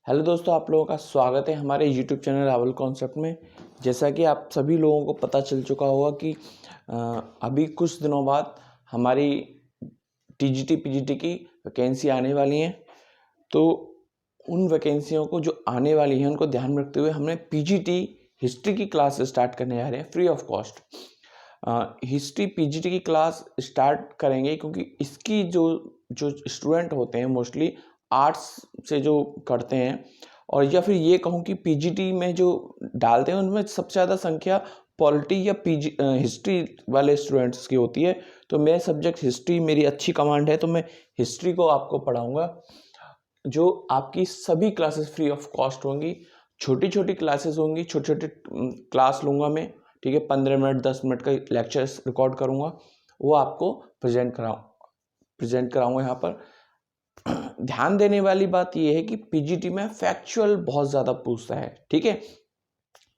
Hello दोस्तों, आप लोगों का स्वागत है हमारे यूट्यूब चैनल रावल कॉन्सेप्ट में। जैसा कि आप सभी लोगों को पता चल चुका होगा कि अभी कुछ दिनों बाद हमारी टीजीटी पीजीटी की वैकेंसी आने वाली हैं। तो उन वैकेंसियों को जो आने वाली हैं उनको ध्यान में रखते हुए हमने पीजीटी हिस्ट्री की क्लास स्टार्ट करने जा रहे हैं free of cost. History PGT की क्लास स्टार्ट करेंगे क्योंकि इसकी जो जो स्टूडेंट होते हैं मोस्टली आर्ट्स से जो करते हैं, और या फिर ये कहूँ कि पीजीटी में जो डालते हैं उनमें सबसे ज़्यादा संख्या पॉलिटी या पीजी हिस्ट्री वाले स्टूडेंट्स की होती है। तो मेरा सब्जेक्ट हिस्ट्री, मेरी अच्छी कमांड है, तो मैं हिस्ट्री को आपको पढ़ाऊँगा। जो आपकी सभी क्लासेस फ्री ऑफ कॉस्ट होंगी, छोटी छोटी क्लासेस होंगी, छोटे छोटे क्लास लूँगा मैं, ठीक है। 15 मिनट 10 मिनट का लेक्चर्स रिकॉर्ड करूँगा, वो आपको प्रेजेंट कराऊँगा यहाँ पर। ध्यान देने वाली बात यह है कि पीजीटी में फैक्चुअल बहुत ज़्यादा पूछता है, ठीक है।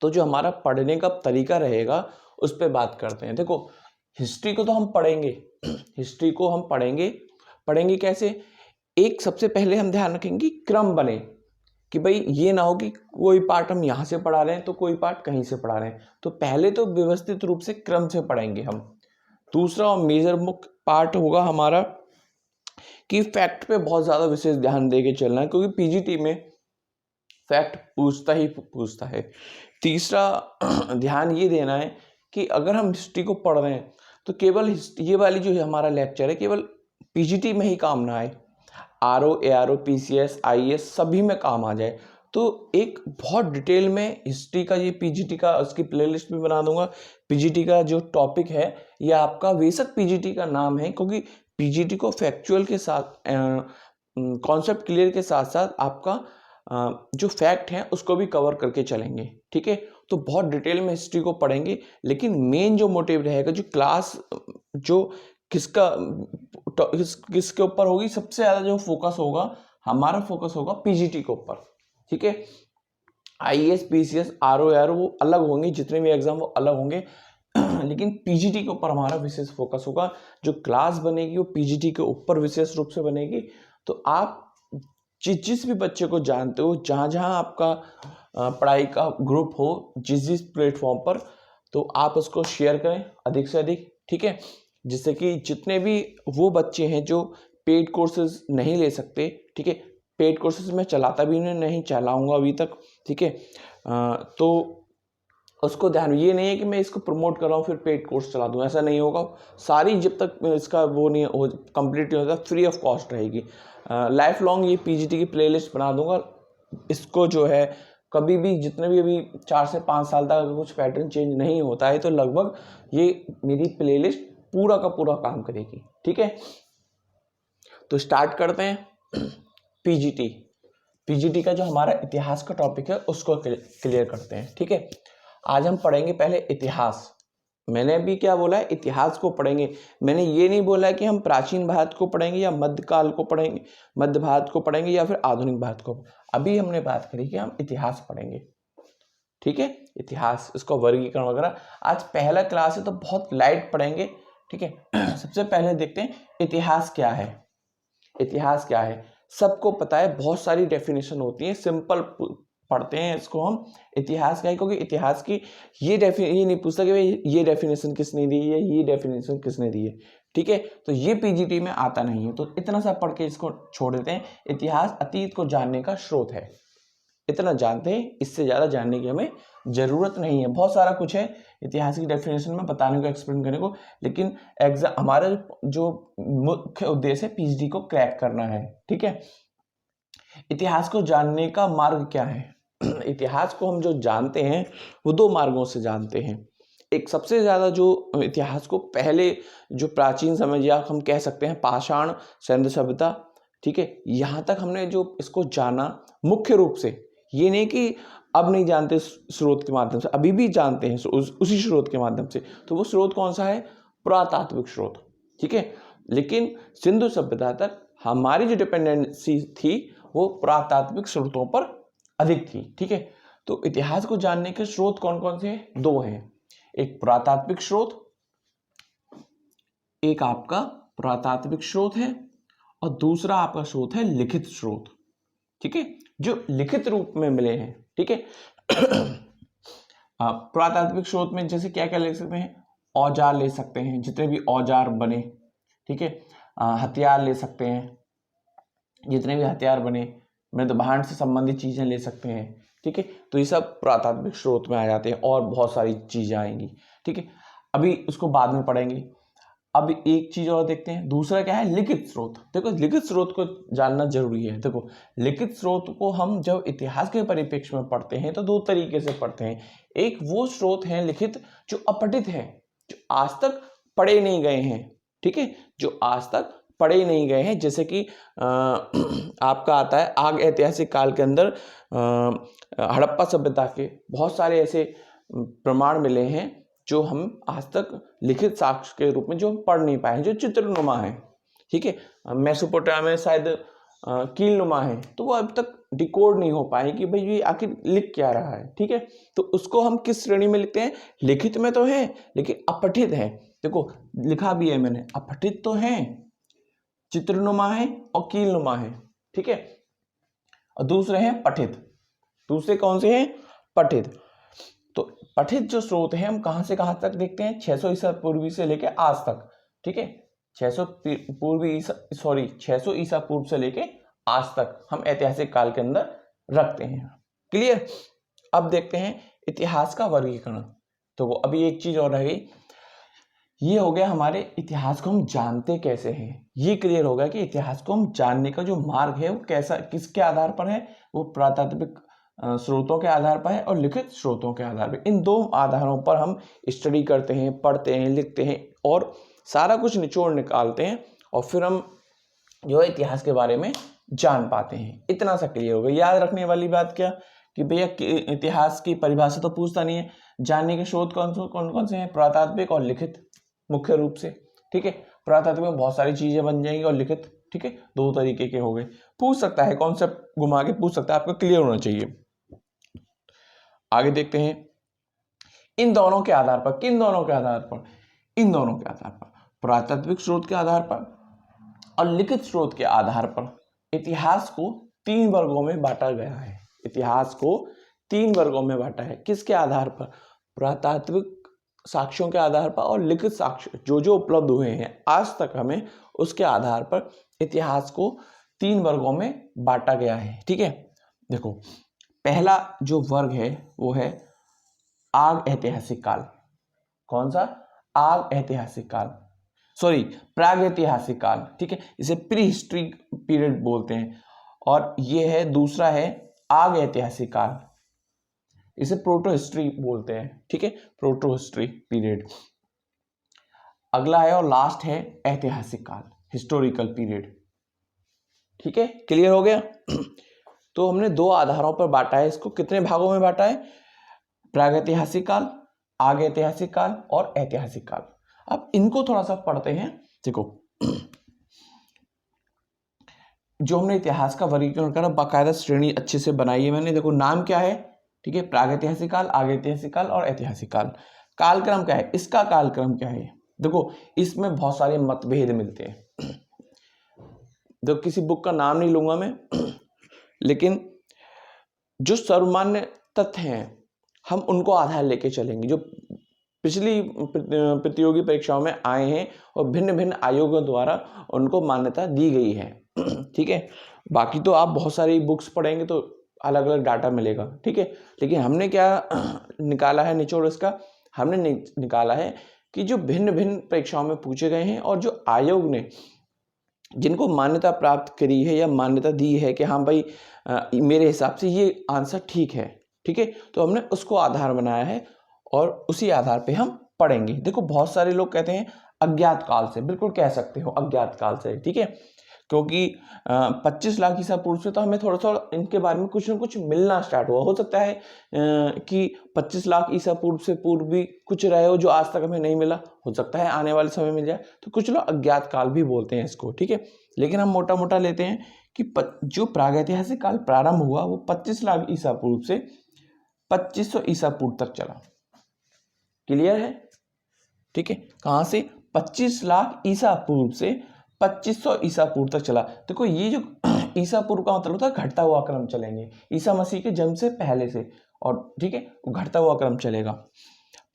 तो जो हमारा पढ़ने का तरीका रहेगा उस पर बात करते हैं। देखो, हिस्ट्री को तो हम पढ़ेंगे, हिस्ट्री को हम पढ़ेंगे कैसे? एक सबसे पहले हम ध्यान रखेंगे क्रम बने, कि भाई ये ना हो कि कोई पार्ट हम यहाँ से पढ़ा रहे हैं तो कोई पार्ट कहीं से पढ़ा रहे हैं। तो पहले तो व्यवस्थित रूप से क्रम से पढ़ेंगे हम। दूसरा और मेजर मुख्य पार्ट होगा हमारा कि फैक्ट पे बहुत ज़्यादा विशेष ध्यान दे के चलना है, क्योंकि पीजीटी में फैक्ट पूछता है। तीसरा ध्यान ये देना है कि अगर हम हिस्ट्री को पढ़ रहे हैं तो केवल ये वाली जो हमारा लेक्चर है केवल पीजीटी में ही काम ना आए, आरओ एआरओ पीसीएस आईएएस सभी में काम आ जाए। तो एक बहुत डिटेल में हिस्ट्री का, ये पीजीटी का उसकी प्लेलिस्ट भी बना दूंगा। पीजीटी का जो टॉपिक है ये आपका बेसिक पीजीटी का नाम है, क्योंकि पीजीटी को फैक्चुअल के साथ कॉन्सेप्ट क्लियर के साथ साथ आपका जो फैक्ट है उसको भी कवर करके चलेंगे, ठीक है। तो बहुत डिटेल में हिस्ट्री को पढ़ेंगे, लेकिन मेन जो मोटिव रहेगा, जो क्लास जो किसके ऊपर होगी, सबसे ज़्यादा जो फोकस होगा, हमारा फोकस होगा पीजीटी के ऊपर, ठीक है। आईएएस पीसीएस आरओ एआरओ वो अलग होंगे, जितने भी एग्जाम वो अलग होंगे, लेकिन पीजीटी के ऊपर हमारा विशेष फोकस होगा। जो क्लास बनेगी वो पीजीटी के ऊपर विशेष रूप से बनेगी। तो आप जिस भी बच्चे को जानते हो, जहाँ जहाँ आपका पढ़ाई का ग्रुप हो, जिस प्लेटफॉर्म पर, तो आप उसको शेयर करें अधिक से अधिक, ठीक है। जिससे कि जितने भी वो बच्चे हैं जो पेड कोर्सेज नहीं ले सकते, ठीक है, पेड कोर्सेज मैं चलाता भी नहीं चलाऊंगा अभी तक, ठीक है। तो उसको ध्यान, ये नहीं है कि मैं इसको प्रमोट कर रहा हूँ फिर पेड कोर्स चला दूँ, ऐसा नहीं होगा। सारी जब तक इसका वो नहीं हो कंप्लीट नहीं होता, फ्री ऑफ कॉस्ट रहेगी। लाइफ लॉन्ग ये पीजीटी की प्लेलिस्ट बना दूंगा। इसको जो है कभी भी, जितने भी अभी 4 से 5 साल तक अगर कुछ पैटर्न चेंज नहीं होता है तो लगभग ये मेरी प्लेलिस्ट पूरा का पूरा काम करेगी, ठीक है। तो स्टार्ट करते हैं। पीजीटी का जो हमारा इतिहास का टॉपिक है उसको क्लियर करते हैं, ठीक है। आज हम पढ़ेंगे पहले इतिहास। मैंने अभी क्या बोला है, इतिहास को पढ़ेंगे। मैंने ये नहीं बोला है कि हम प्राचीन भारत को पढ़ेंगे या मध्यकाल को पढ़ेंगे, मध्य भारत को पढ़ेंगे या फिर आधुनिक भारत को। अभी हमने बात करी कि हम इतिहास पढ़ेंगे, ठीक है। इतिहास, इसको वर्गीकरण वगैरह आज पहला क्लास है तो बहुत लाइट पढ़ेंगे, ठीक है। सबसे पहले देखते हैं इतिहास क्या है। इतिहास क्या है सबको पता है, बहुत सारी डेफिनेशन होती है, सिंपल पढ़ते हैं इसको हम। इतिहास क्या है, क्योंकि इतिहास की ये नहीं पूछता कि भाई ये डेफिनेशन किसने दी है, ये डेफिनेशन किसने दी है, ठीक है। तो ये पीजीटी में आता नहीं है, तो इतना सा पढ़ के इसको छोड़ देते हैं। इतिहास अतीत को जानने का स्रोत है, इतना जानते हैं, इससे ज्यादा जानने की हमें जरूरत नहीं है। बहुत सारा कुछ है इतिहास की डेफिनेशन में बताने को, एक्सप्लेन करने को, लेकिन एग्जाम हमारा जो मुख्य उद्देश्य है पीएचडी को क्रैक करना है, ठीक है। इतिहास को जानने का मार्ग क्या है? इतिहास को हम जो जानते हैं वो 2 मार्गों से जानते हैं। एक सबसे ज्यादा जो इतिहास को पहले जो प्राचीन समय, या हम कह सकते हैं पाषाण सिंधु सभ्यता, ठीक है, यहाँ तक हमने जो इसको जाना मुख्य रूप से, ये नहीं कि अब नहीं जानते स्रोत के माध्यम से, अभी भी जानते हैं उसी स्रोत के माध्यम से। तो वो स्रोत कौन सा है? पुरातात्विक स्रोत, ठीक है। लेकिन सिंधु सभ्यता तक हमारी जो डिपेंडेंसी थी वो पुरातात्विक स्रोतों पर अधिक थी, ठीक है। तो इतिहास को जानने के स्रोत कौन कौन से हैं? 2 हैं। एक पुरातात्विक स्रोत, एक आपका पुरातात्विक स्रोत है, और दूसरा आपका स्रोत है लिखित स्रोत, ठीक है, जो लिखित रूप में मिले हैं। ठीक है, पुरातात्विक स्रोत में जैसे क्या क्या ले सकते हैं, औजार ले सकते हैं, जितने भी औजार बने, ठीक है, हथियार ले सकते हैं, जितने भी हथियार बने, मृदभांड से संबंधित चीजें ले सकते हैं। ठीक है, तो ये सब पुरातात्विक स्रोत में आ जाते हैं और बहुत सारी चीजें आएंगी। ठीक है, अभी उसको बाद में पढ़ेंगे। अब एक चीज और देखते हैं, दूसरा क्या है, लिखित स्रोत। देखो लिखित स्रोत को जानना जरूरी है। देखो लिखित स्रोत को हम जब इतिहास के परिप्रेक्ष्य में पढ़ते हैं तो दो तरीके से पढ़ते हैं। एक वो स्रोत हैं लिखित जो अपठित हैं, जो आज तक पढ़े नहीं गए हैं। ठीक है, जो आज तक पढ़े नहीं गए हैं, जैसे कि आपका आता है आग ऐतिहासिक काल के अंदर हड़प्पा सभ्यता के बहुत सारे ऐसे प्रमाण मिले हैं जो हम आज तक लिखित साक्ष्य के रूप में जो हम पढ़ नहीं पाए, जो चित्रनुमा है। ठीक है, मेसोपोटामिया में शायद कीलनुमा है, तो वो अब तक डिकोड नहीं हो पाए कि भाई ये आखिर लिख क्या रहा है। ठीक है, तो उसको हम किस श्रेणी में लिखते हैं, लिखित में तो है लेकिन अपठित है। देखो लिखा भी है मैंने, अपठित तो है, चित्रनुमा है और कीलनुमा है। ठीक है, और दूसरे हैं पठित। दूसरे कौन से हैं, पठित। तो पठित जो स्रोत है हम कहां से कहां तक देखते हैं, 600 ईसा पूर्वी से लेके आज तक। ठीक है, 600 ईसा पूर्व से लेके आज तक हम ऐतिहासिक काल के अंदर रखते हैं। क्लियर। अब देखते हैं इतिहास का वर्गीकरण। तो वो अभी एक चीज और रह गई, ये हो गया हमारे इतिहास को हम जानते कैसे हैं। ये क्लियर होगा कि इतिहास को हम जानने का जो मार्ग है वो कैसा, किसके आधार पर है, वो पुरातात्विक स्रोतों के आधार पर है और लिखित स्रोतों के आधार पर। इन दो आधारों पर हम स्टडी करते हैं, पढ़ते हैं, लिखते हैं और सारा कुछ निचोड़ निकालते हैं और फिर हम जो है इतिहास के बारे में जान पाते हैं। इतना सा क्लियर होगा। याद रखने वाली बात क्या कि भैया इतिहास की परिभाषा तो पूछता नहीं है, जानने के स्रोत कौन कौन से हैं, पुरातात्विक और लिखित मुख्य रूप से। ठीक है, पुरातात्विक में बहुत सारी चीजें बन जाएंगी और लिखित, ठीक है, दो तरीके के हो गए। पूछ सकता है, कॉन्सेप्ट घुमा के पूछ सकता है, आपको क्लियर होना चाहिए। आगे देखते हैं इन दोनों के आधार पर, किन दोनों के आधार पर, इन दोनों के आधार पर, पुरातात्विक स्रोत के आधार पर और लिखित स्रोत के आधार पर इतिहास को 3 वर्गों में बांटा गया है। इतिहास को 3 वर्गों में बांटा है। किसके आधार पर, पुरातात्विक साक्ष्यों के आधार पर और लिखित साक्ष्य जो जो उपलब्ध हुए हैं आज तक हमें, उसके आधार पर इतिहास को 3 वर्गों में बांटा गया है। ठीक है, देखो पहला जो वर्ग है वो है आग ऐतिहासिक काल। कौन सा, आग ऐतिहासिक काल, सॉरी प्राग ऐतिहासिक काल। ठीक है, इसे प्री हिस्ट्री पीरियड बोलते हैं। और ये है दूसरा है आग ऐतिहासिक काल, इसे प्रोटो हिस्ट्री बोलते हैं। ठीक है, प्रोटो हिस्ट्री पीरियड। अगला है और लास्ट है ऐतिहासिक काल, हिस्टोरिकल पीरियड। ठीक है, क्लियर हो गया। तो हमने 2 आधारों पर बांटा है इसको। कितने भागों में बांटा है, प्रागैतिहासिक काल, आग ऐतिहासिक काल और ऐतिहासिक काल। अब इनको थोड़ा सा पढ़ते हैं। देखो जो हमने इतिहास का वर्गीकरण करा, बाकायदा श्रेणी अच्छे से बनाई है मैंने। देखो नाम क्या है, ठीक है, प्रागैतिहासिक काल, आग ऐतिहासिक काल और ऐतिहासिक काल। कालक्रम क्या है, इसका कालक्रम क्या है। देखो इसमें बहुत सारे मतभेद मिलते हैं। देखो किसी बुक का नाम नहीं लूंगा मैं, लेकिन जो सर्वमान्य तथ्य हैं हम उनको आधार लेके चलेंगे, जो पिछली प्रतियोगी परीक्षाओं में आए हैं और भिन्न भिन्न आयोगों द्वारा उनको मान्यता दी गई है। ठीक है, बाकी तो आप बहुत सारी बुक्स पढ़ेंगे तो अलग अलग डाटा मिलेगा। ठीक है, लेकिन हमने क्या निकाला है निचोड़ इसका, हमने निकाला है कि जो भिन्न भिन्न परीक्षाओं में पूछे गए हैं और जो आयोग ने जिनको मान्यता प्राप्त करी है या मान्यता दी है कि हाँ भाई मेरे हिसाब से ये आंसर ठीक है। ठीक है, तो हमने उसको आधार बनाया है और उसी आधार पे हम पढ़ेंगे। देखो बहुत सारे लोग कहते हैं अज्ञात काल से, बिल्कुल कह सकते हो अज्ञात काल से। ठीक है, क्योंकि 25 लाख ईसा पूर्व से तो हमें थोड़ा थोड़ा इनके बारे में कुछ न कुछ मिलना स्टार्ट हुआ। हो सकता है कि 25 लाख ईसा पूर्व से पूर्व भी कुछ रहे हो जो आज तक हमें नहीं मिला, हो सकता है आने वाले समय मिल जाए। तो कुछ लोग अज्ञात काल भी बोलते हैं इसको। ठीक है, लेकिन हम मोटा मोटा लेते हैं कि जो प्रागैतिहासिक काल प्रारंभ हुआ वो 25 लाख ईसा पूर्व से 2500 ईसा पूर्व तक चला। क्लियर है। ठीक है, कहां से, 25 लाख ईसा पूर्व से 2500 ईसा पूर्व तक चला। देखो ये जो ईसा पूर्व का मतलब होता है घटता हुआ क्रम चलेंगे, ईसा मसीह के जन्म से पहले से, और ठीक है घटता हुआ क्रम चलेगा।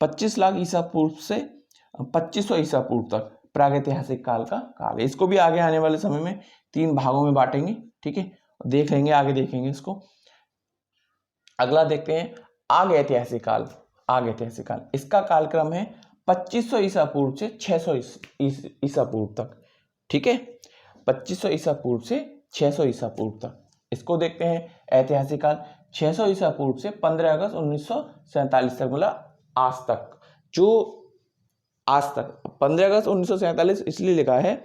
25 लाख ईसा पूर्व से 2500 ईसा पूर्व तक प्रागैतिहासिक काल का काल है। इसको भी आगे आने वाले समय में 3 भागों में बांटेंगे, ठीक है, देख लेंगे, आगे देखेंगे इसको। अगला देखते हैं आग ऐतिहासिक काल। आग ऐतिहासिक काल, इसका कालक्रम है 2500 ईसा पूर्व से 600 ईसा पूर्व तक, ठीक है, 2500 ईसा पूर्व से 600 ईसा पूर्व तक। इसको देखते हैं ऐतिहासिक काल 600 ईसा पूर्व से 15 अगस्त 1947 तक, मतलब आज तक। जो आज तक 15 अगस्त 1947 इसलिए लिखा है,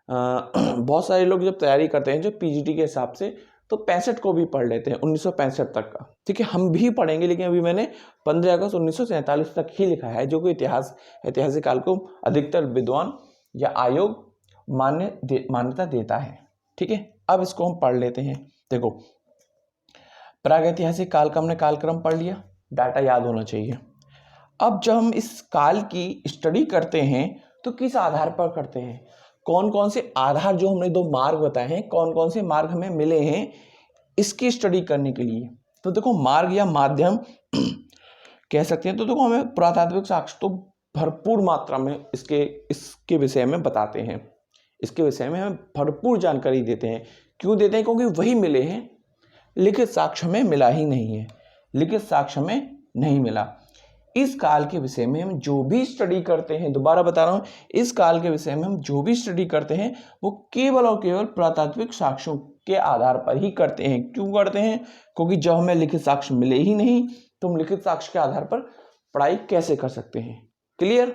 बहुत सारे लोग जब तैयारी करते हैं जो पीजीटी के हिसाब से, तो 65 को भी पढ़ लेते हैं 1965 तक का, ठीक है, हम भी पढ़ेंगे, लेकिन अभी मैंने 15 अगस्त 1947 तक ही लिखा है, जो कि ऐतिहासिक काल को अधिकतर विद्वान या आयोग मान्यता देता है, ठीक है। अब इसको हम पढ़ लेते हैं। देखो, प्रागैतिहासिक काल का हमने कालक्रम पढ़ लिया, डाटा याद होना चाहिए। अब जब हम इस काल की स्टडी करते हैं तो किस आधार पर करते हैं, कौन कौन से आधार, जो हमने 2 मार्ग बताए हैं, कौन कौन से मार्ग हमें मिले हैं इसकी स्टडी करने के लिए। तो देखो, मार्ग या माध्यम कह सकते हैं। तो देखो, हमें पुरातात्विक साक्ष्य तो भरपूर मात्रा में इसके विषय में बताते हैं, इसके विषय में हमें भरपूर जानकारी देते हैं। क्यों देते हैं? क्योंकि वही मिले हैं, लिखित साक्ष्य में मिला ही नहीं है, लिखित साक्ष्य में नहीं मिला। इस काल के विषय में हम जो भी स्टडी करते हैं, दोबारा बता रहा हूं, इस काल के विषय में हम जो भी स्टडी करते हैं वो केवल और केवल पुरातात्विक साक्ष्यों के आधार पर ही करते हैं। क्यों करते हैं? क्योंकि जब हमें लिखित साक्ष्य मिले ही नहीं तो हम लिखित साक्ष्य के आधार पर पढ़ाई कैसे कर सकते हैं। क्लियर?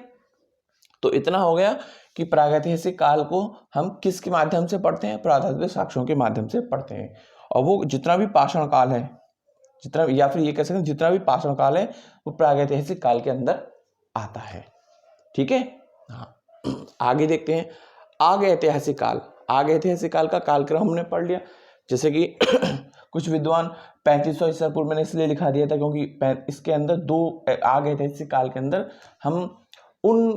तो इतना हो गया कि प्रागैतिहासिक काल को हम किसके माध्यम से पढ़ते हैं? पुरातात्विक साक्ष्यों के माध्यम से पढ़ते हैं। और वो जितना भी पाषाण काल है, जितना, या फिर ये कह सकते हैं जितना भी पाषाण काल है वो प्रागैतिहासिक काल के अंदर आता है, ठीक है। हाँ, आगे देखते हैं आग ऐतिहासिक काल। आग ऐतिहासिक काल का कालक्रम हमने पढ़ लिया। जैसे कि कुछ विद्वान 3500 ईसा पूर्व, मैंने इसलिए लिखा दिया था क्योंकि इसके अंदर 2 आग ऐतिहासिक काल के अंदर हम उन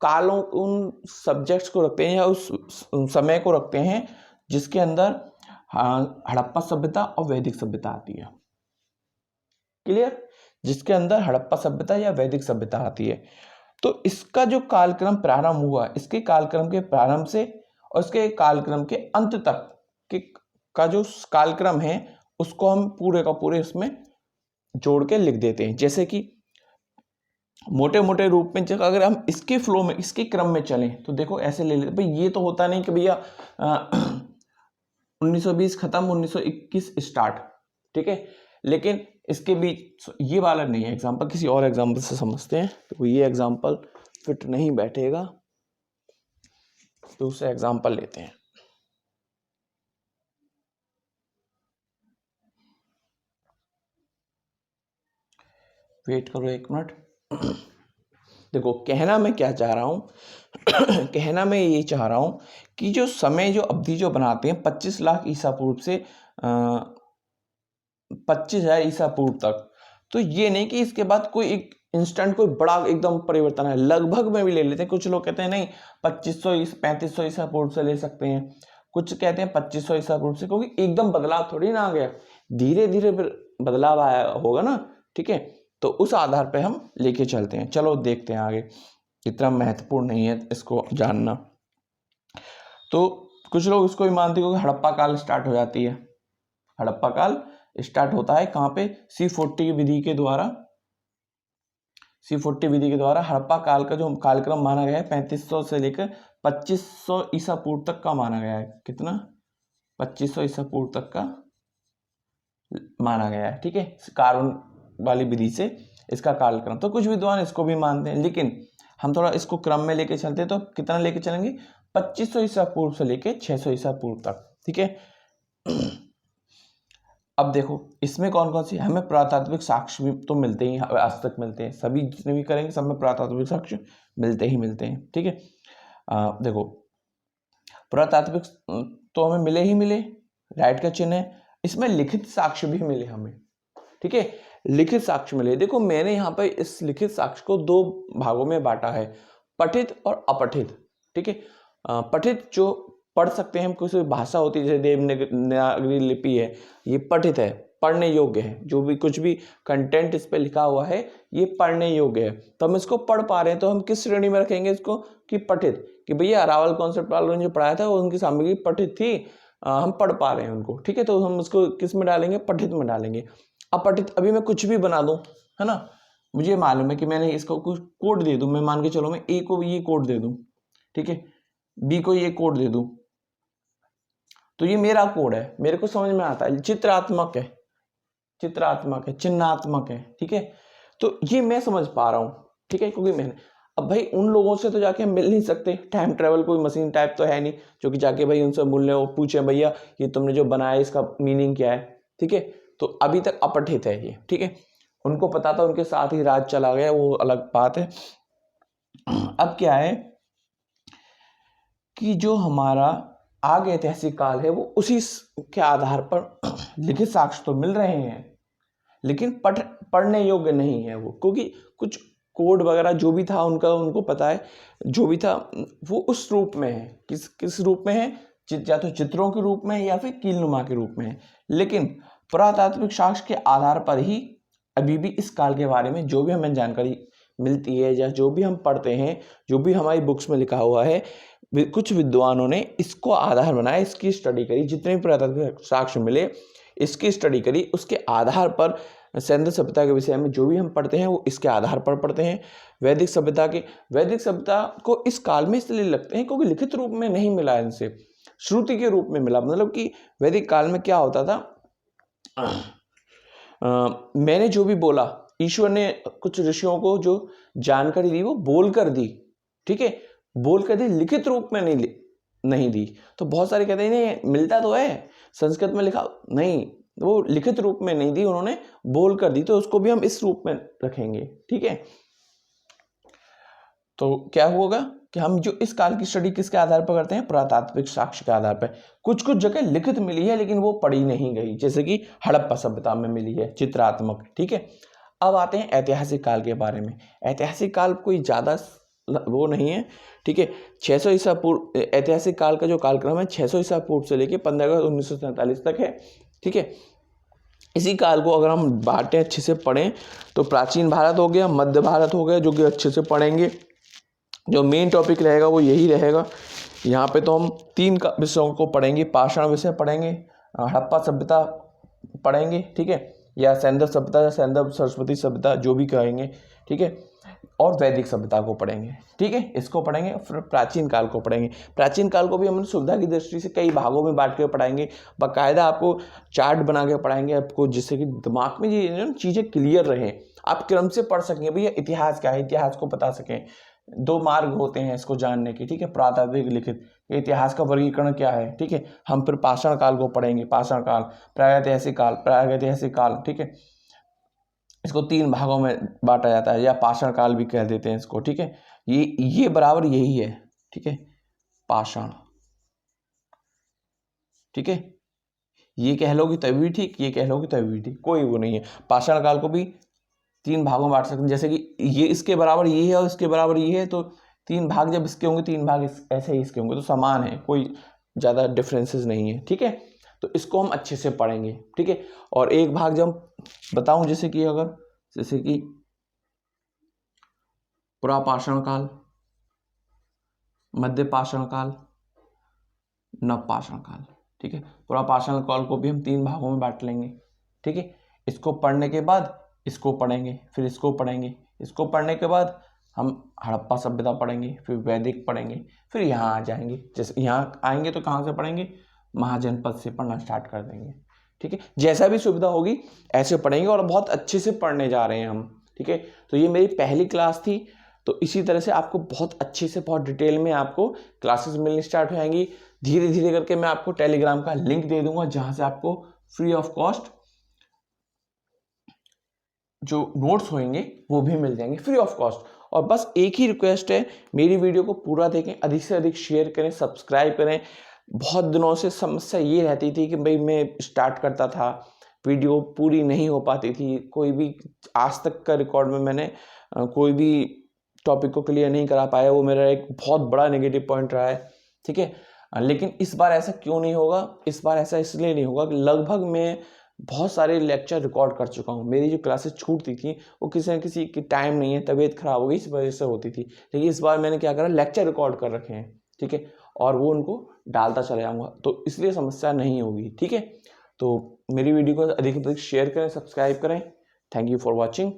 कालों, उन सब्जेक्ट्स को रखते हैं या उस समय को रखते हैं जिसके अंदर हड़प्पा सभ्यता और वैदिक सभ्यता आती है। क्लियर? जिसके अंदर हड़प्पा सभ्यता या वैदिक सभ्यता आती है। तो इसका जो कालक्रम प्रारंभ हुआ, इसके कालक्रम के प्रारंभ से और इसके कालक्रम के अंत तक का जो कालक्रम है उसको हम पूरे का पूरे इसमें जोड़ के लिख देते हैं। जैसे कि मोटे मोटे रूप में अगर हम इसके फ्लो में, इसके क्रम में चलें तो देखो ऐसे ले लेते। भाई ये तो होता नहीं कि भैया 1920 खत्म 1921 स्टार्ट, ठीक है, लेकिन इसके बीच ये वाला नहीं है एग्जाम्पल, किसी और एग्जाम्पल से समझते हैं। तो ये एग्जाम्पल फिट नहीं बैठेगा, दूसरा एग्जाम्पल लेते हैं। वेट करो 1 मिनट। देखो, कहना मैं क्या चाह रहा हूं कहना मैं ये चाह रहा हूं कि जो समय, जो अवधि जो बनाते हैं 25 लाख ईसा पूर्व से 25,000 ईसा पूर्व तक, तो ये नहीं कि इसके बाद कोई एक इंस्टेंट कोई बड़ा एकदम परिवर्तन है। लगभग में भी ले लेते हैं। कुछ लोग कहते हैं नहीं 3500 ईसा पूर्व से ले सकते हैं, कुछ कहते हैं 2500 ईसा पूर्व से, क्योंकि एकदम बदलाव थोड़ी ना आ गया, धीरे धीरे बदलाव आया होगा ना, ठीक है। तो उस आधार पे हम लेके चलते हैं। चलो देखते हैं आगे, इतना महत्वपूर्ण नहीं है इसको जानना। तो कुछ लोग इसको भी मानते हैं कि हड़प्पा काल स्टार्ट हो जाती है। हड़प्पा काल स्टार्ट होता है कहाँ पे? C40 विधि के द्वारा। C40 विधि के द्वारा हड़प्पा काल का जो कालक्रम माना गया है 3500 से लेकर 2500 ईसा पूर्व तक का माना गया है। कितना? 2500 ईसा पूर्व तक का माना गया है, ठीक है, कार्बन वाली विधि से इसका कालक्रम। तो कुछ विद्वान इसको भी मानते हैं, लेकिन हम थोड़ा इसको क्रम में लेके चलते हैं। तो कितना लेके चलेंगे? 2500 ईसा पूर्व से लेके 600 ईसा पूर्व तक, ठीक है। अब देखो इसमें कौन कौन सी हमें पुरातात्विक साक्ष्य भी तो मिलते ही, आज तक मिलते हैं। सभी जितने भी करेंगे सब में पुरातात्विक साक्ष्य मिलते ही मिलते हैं, ठीक है। देखो, पुरातात्विक तो हमें मिले ही मिले, राइट का चिन्ह है। इसमें लिखित साक्ष्य भी मिले हमें, ठीक है, लिखित साक्ष्य मिले। देखो, मैंने यहाँ पे इस लिखित साक्ष्य को 2 भागों में बांटा है, पठित और अपठित, ठीक है। पठित जो पढ़ सकते हैं हम, कोई भाषा होती है जैसे देवनागरी लिपि है, ये पठित है, पढ़ने योग्य है, जो भी कुछ भी कंटेंट इस पे लिखा हुआ है ये पढ़ने योग्य है, तो हम इसको पढ़ पा रहे हैं, तो हम किस श्रेणी में रखेंगे इसको कि पठित, कि भैया अरावल कॉन्सेप्ट वालों ने जो पढ़ाया था वो उनकी सामग्री पठित थी, हम पढ़ पा रहे हैं उनको, ठीक है, तो हम उसको किस में डालेंगे, पठित में डालेंगे। अपठित, अभी मैं कुछ भी बना दूं, है ना, मुझे मालूम है कि मैंने इसको कुछ कोड दे दूं, मैं मान के चलो मैं ए को ये कोड दे दूं, ठीक है, बी को ये कोड दे दूं, तो ये मेरा कोड है, मेरे को समझ में आता है, चित्रात्मक है, चित्रात्मक है, चिन्हात्मक है, ठीक है, तो ये मैं समझ पा रहा हूं, ठीक है, क्योंकि मैंने, अब भाई उन लोगों से तो जाके हम मिल नहीं सकते, टाइम ट्रेवल कोई मशीन टाइप तो है नहीं जो कि जाके भाई उनसे मिलने और पूछे भैया ये तुमने जो बनाया इसका मीनिंग क्या है, ठीक है, तो अभी तक अपठित है ये, ठीक है, उनको पता था, उनके साथ ही राज चला गया, वो अलग बात है। अब क्या है कि जो हमारा आगे ऐतिहासिक काल है वो उसी के आधार पर लिखित साक्ष्य तो मिल रहे हैं, लेकिन पढ़ने योग्य नहीं है वो, क्योंकि कुछ कोड वगैरह जो भी था उनका, उनको पता है जो भी था वो उस रूप में है, किस रूप में है, या तो चित्रों के रूप में या फिर कीलनुमा के रूप में है, लेकिन पुरातात्विक साक्ष्य के आधार पर ही अभी भी इस काल के बारे में जो भी हमें जानकारी मिलती है या जो भी हम पढ़ते हैं, जो भी हमारी बुक्स में लिखा हुआ है, कुछ विद्वानों ने इसको आधार बनाया, इसकी स्टडी करी, जितने भी पुरातात्विक साक्ष्य मिले इसकी स्टडी करी, उसके आधार पर सैंधव सभ्यता के विषय में जो भी हम पढ़ते हैं वो इसके आधार पर पढ़ते हैं। वैदिक सभ्यता को इस काल में इसलिए लगते हैं क्योंकि लिखित रूप में नहीं मिला इनसे, श्रुति के रूप में मिला, मतलब कि वैदिक काल में क्या होता था, मैंने जो भी बोला, ईश्वर ने कुछ ऋषियों को जो जानकारी दी वो बोल कर दी, ठीक है, बोल कर दी, लिखित रूप में नहीं दी, तो बहुत सारे कहते हैं नहीं मिलता तो है संस्कृत में लिखा, नहीं, वो लिखित रूप में नहीं दी, उन्होंने बोल कर दी, तो उसको भी हम इस रूप में रखेंगे, ठीक है। तो क्या होगा कि हम जो इस काल की स्टडी किसके आधार पर करते हैं, पुरातात्विक साक्ष्य के आधार पर। कुछ कुछ जगह लिखित मिली है लेकिन वो पढ़ी नहीं गई, जैसे कि हड़प्पा सभ्यता में मिली है चित्रात्मक, ठीक है। अब आते हैं ऐतिहासिक काल के बारे में। ऐतिहासिक काल कोई ज़्यादा वो नहीं है, ठीक है। 600 ईसा पूर्व ऐतिहासिक काल का जो कालक्रम है 600 ईसा पूर्व से लेकर 15 अगस्त 1947 तक है, ठीक है। इसी काल को अगर हम बांटें, अच्छे से पढ़ें, तो प्राचीन भारत हो गया, मध्य भारत हो गया, जो कि अच्छे से पढ़ेंगे। जो मेन टॉपिक रहेगा वो यही रहेगा। यहाँ पे तो हम 3 विषयों को पढ़ेंगे, पाषाण विषय पढ़ेंगे, हड़प्पा सभ्यता पढ़ेंगे, ठीक है, या सैंधव सभ्यता या सैंधव सरस्वती सभ्यता जो भी कहेंगे, ठीक है, और वैदिक सभ्यता को पढ़ेंगे, ठीक है, इसको पढ़ेंगे। फिर प्राचीन काल को पढ़ेंगे। प्राचीन काल को भी हम सुविधा की दृष्टि से कई भागों में बांट के पढ़ाएंगे, बाकायदा आपको चार्ट बना के पढ़ाएंगे आपको, जिससे कि दिमाग में ये चीज़ें क्लियर रहें, आप क्रम से पढ़ सकें, भैया इतिहास क्या है, इतिहास को बता सकें। 2 मार्ग होते हैं इसको जानने के, ठीक है, पुरातात्विक, लिखित। इतिहास का वर्गीकरण क्या है, ठीक है, हम फिर पाषाण काल को पढ़ेंगे, पाषाण काल, प्रागैतिहासिक काल, ठीक है, इसको 3 भागों में बांटा जाता है, या पाषाण काल भी कह देते हैं इसको, ठीक है। ये बराबर यही है, ठीक है, पाषाण, ठीक है, ये कह लो कि तभी भी ठीक, ये कह लो कि तभी भी ठीक, कोई वो नहीं है। पाषाण काल को भी 3 भागों में बांट सकते हैं, जैसे कि ये इसके बराबर ये है और इसके बराबर ये है, तो 3 भाग जब इसके होंगे 3 भाग ऐसे ही इसके होंगे, तो समान है, कोई ज़्यादा डिफरेंसेस नहीं है, ठीक है। तो इसको हम अच्छे से पढ़ेंगे, ठीक है। और एक भाग जब बताऊं, जैसे कि पुरापाषाण काल, मध्य पाषाण काल, नवपाषाण काल, ठीक है। पुरापाषाण काल को भी हम 3 भागों में बांट लेंगे, ठीक है। इसको पढ़ने के बाद इसको पढ़ेंगे, फिर इसको पढ़ेंगे, इसको पढ़ने के बाद हम हड़प्पा सभ्यता पढ़ेंगे, फिर वैदिक पढ़ेंगे, फिर यहाँ आ जाएंगे। जैसे यहाँ आएंगे तो कहाँ से पढ़ेंगे, महाजनपद से पढ़ना स्टार्ट कर देंगे, ठीक है। जैसा भी सुविधा होगी ऐसे पढ़ेंगे, और बहुत अच्छे से पढ़ने जा रहे हैं हम, ठीक है। तो ये मेरी पहली क्लास थी, तो इसी तरह से आपको बहुत अच्छे से, बहुत डिटेल में आपको क्लासेस मिलनी स्टार्ट हो जाएंगी। धीरे धीरे करके मैं आपको टेलीग्राम का लिंक दे दूंगा, जहां से आपको फ्री ऑफ कॉस्ट जो नोट्स होंगे वो भी मिल जाएंगे, फ्री ऑफ कॉस्ट। और बस एक ही रिक्वेस्ट है, मेरी वीडियो को पूरा देखें, अधिक से अधिक शेयर करें, सब्सक्राइब करें। बहुत दिनों से समस्या ये रहती थी कि भाई मैं स्टार्ट करता था, वीडियो पूरी नहीं हो पाती थी, कोई भी आज तक का रिकॉर्ड में मैंने कोई भी टॉपिक को क्लियर नहीं करा पाया, वो मेरा एक बहुत बड़ा नेगेटिव पॉइंट रहा है, ठीक है। लेकिन इस बार ऐसा क्यों नहीं होगा, इस बार ऐसा इसलिए नहीं होगा कि लगभग मैं बहुत सारे लेक्चर रिकॉर्ड कर चुका हूँ। मेरी जो क्लासेस छूटती थी वो किसी न किसी की टाइम नहीं है, तबीयत खराब हो गई, इस वजह से होती थी। लेकिन इस बार मैंने क्या करा, लेक्चर रिकॉर्ड कर रखे हैं, ठीक है, और वो उनको डालता चला जाऊँगा, तो इसलिए समस्या नहीं होगी, ठीक है। तो मेरी वीडियो को अधिक से अधिक शेयर करें, सब्सक्राइब करें। Thank you for watching.